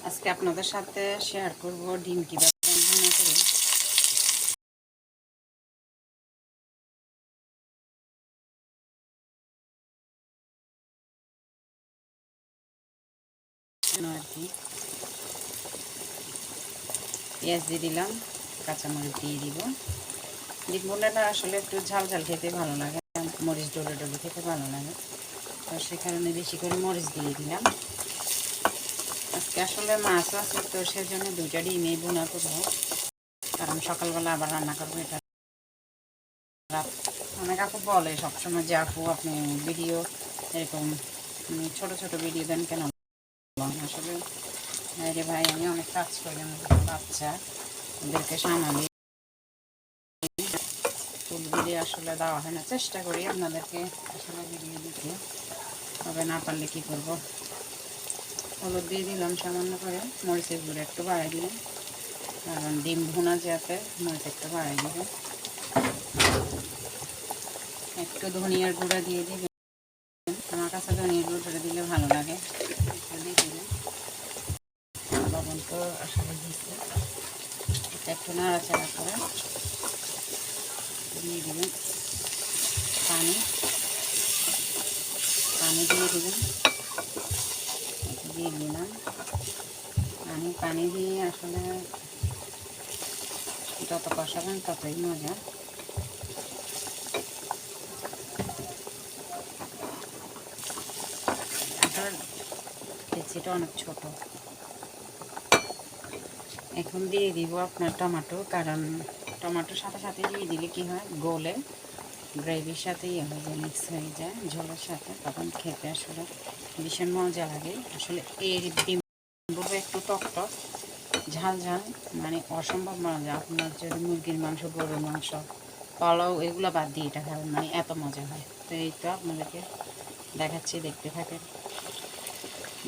আজকে আপনাদের সাথে শেয়ার করব ডিম কিভাবে রান্না করে। আর কি পেঁয়াজ দিয়ে দিলাম, কাঁচামরিচ দিয়ে দিব। ডিম বোনাটা আসলে একটু ঝাল ঝাল খেতে ভালো লাগে, মরিচ ডলে ডলে খেতে ভালো লাগে, তো সে কারণে বেশি করে মরিচ দিয়ে দিলাম। আজকে আসলে মাছ আছে, তো সেজন্য 2টা ডিমই বোনা করবো, কারণ সকালবেলা আবার রান্না করবো এটা। অনেক আপু বলে সবসময় যে আপু আপনি ভিডিও এরকম ছোট ছোট ভিডিও দেন কেন? আসলে রে ভাই, আমি অনেক কাজ করি, আমার বাচ্চা, ওদেরকে সামালি ফুল ভিডিও আসলে দেওয়া হয় না। চেষ্টা করি আপনাদেরকে আসলে ভিডিও দিতে, তবে না পারলে কী করবো। হলুদ দিয়ে দিলাম সামান্য করে, মরিচের গুঁড়ো একটু বাড়াই দিলাম, কারণ ডিম ভুনা যাতে মরিচ একটু বাড়াই দিবেন। একটু ধনিয়ার গুঁড়া দিয়ে দিবেন, আমার কাছে ধনিয়ার গুঁড়োটা দিলে ভালো লাগে। একটু দিয়ে দিবেন, লবণ তো আসলে দিচ্ছে, একটু নাড়াচাড়া করে দিয়ে দিবেন পানি, পানি দিয়ে দিবেন। দিয়ে দিলাম পানি দিয়ে আসলে যত কষাবেন ততই মজা। আসলে ডেকচিটা অনেক ছোট। এখন দিয়ে দিব আপনার টমেটো, কারণ টমেটোর সাথে সাথে দিয়ে দিলে কি হয়, গোলে গ্রেভির সাথে ইয়ে হয়ে যায়, মিক্স হয়ে যায় ঝোলের সাথে, তখন খেতে আসলে ভীষণ মজা লাগে। আসলে এর ডিমগুলো একটু টক টক ঝাল ঝাল, মানে অসম্ভব মজা। আপনার যদি মুরগির মাংস, গরুর মাংস, পোলাও এগুলো বাদ দিয়ে এটা খাবেন, মানে এত মজা হয়। তো এই তো আপনাদেরকে দেখাচ্ছি, দেখতে থাকেন।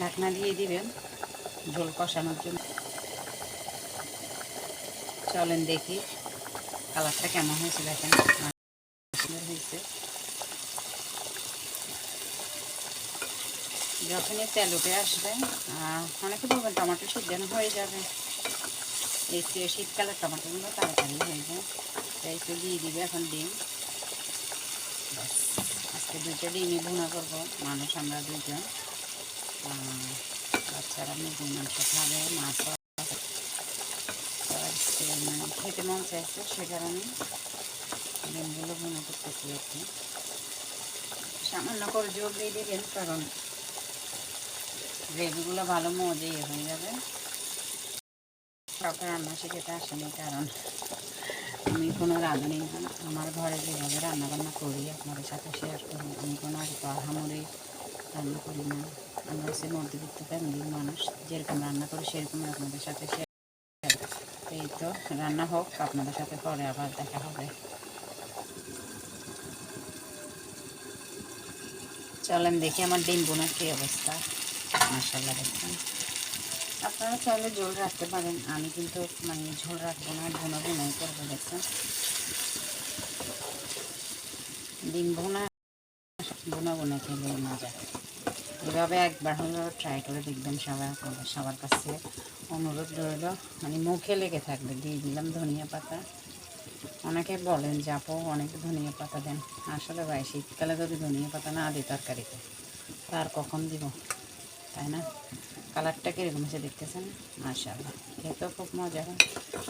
ঢাকনা দিয়ে দিবেন ঝোল কষানোর জন্য। চলেন দেখি কালারটা কেমন হয়েছে, দেখেন সুন্দর হয়েছে। যখনই তেল উঠে আসবে, অনেকে বলবেন টমেটো সিদ্ধ হয়ে যাবে, এই শীতকালের টমেটোগুলো তাড়াতাড়ি হয়ে যায়। তাই তো দিয়ে দিবে এখন ডিম। আজকে 2টা ডিমই ভুনা করবো, মানুষ আমরা 2জন, বাচ্চারা মুরগির মাংস খাবে, মাছ মানে খেতে মন চাইছে, সে কারণে ডিমগুলো ভুনা করতেছি আর কি। সামান্য করে জল দিয়ে দিবেন, কারণ গ্রেভিগুলো ভালো মজা হয়ে যাবে। কাউকে রান্না শিখেতে আসেনি, কারণ আমি কোনো রাঁধুনি না। আমার ঘরে যেভাবে রান্নাবান্না করি আপনাদের সাথে শেয়ার করি। আমি কোনো আর আহামরি রান্না করি না। আমরা হচ্ছে মধ্যবিত্ত ফ্যামিলির মানুষ, যেরকম রান্না করি সেরকম আপনাদের সাথে শেয়ার। এই তো রান্না হোক, আপনাদের সাথে পরে আবার দেখা হবে। চলেন দেখি আমার ডিম বোনার কী অবস্থা। মাশাআল্লাহ, দেখছেন। আপনারা চাইলে ঝোল রাখতে পারেন, আমি কিন্তু মানে ঝোল রাখবো না, ভুনা ভুনাই করবো। দেখছেন ডিম ভুনা বোনা বোনা খেলে মজা। এভাবে একবার হলেও ট্রাই করে দেখবেন সবাই। আপনাদের সবার কাছে অনুরোধ রইল, মানে মুখে লেগে থাকবে। দিয়ে দিলাম ধনিয়া পাতা। অনেকে বলেন যে আপু অনেক ধনিয়া পাতা দেন, আসলে ভাই শীতকালে যদি ধনিয়া পাতা না দিই তরকারিতে, তার কখন দিব, তাই না? কালারটা কীরকম এসে দেখতেছেন, মাশাআল্লাহ, খেতেও খুব মজা হয়।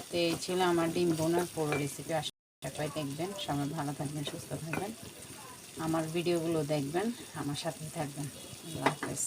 তো এই ছিল আমার ডিম বোনার পুরো রেসিপি। আশা করি দেখবেন। সবাই ভালো থাকবেন, সুস্থ থাকবেন, আমার ভিডিওগুলো দেখবেন, আমার সাথেই থাকবেন। আল্লাহ হাফেজ।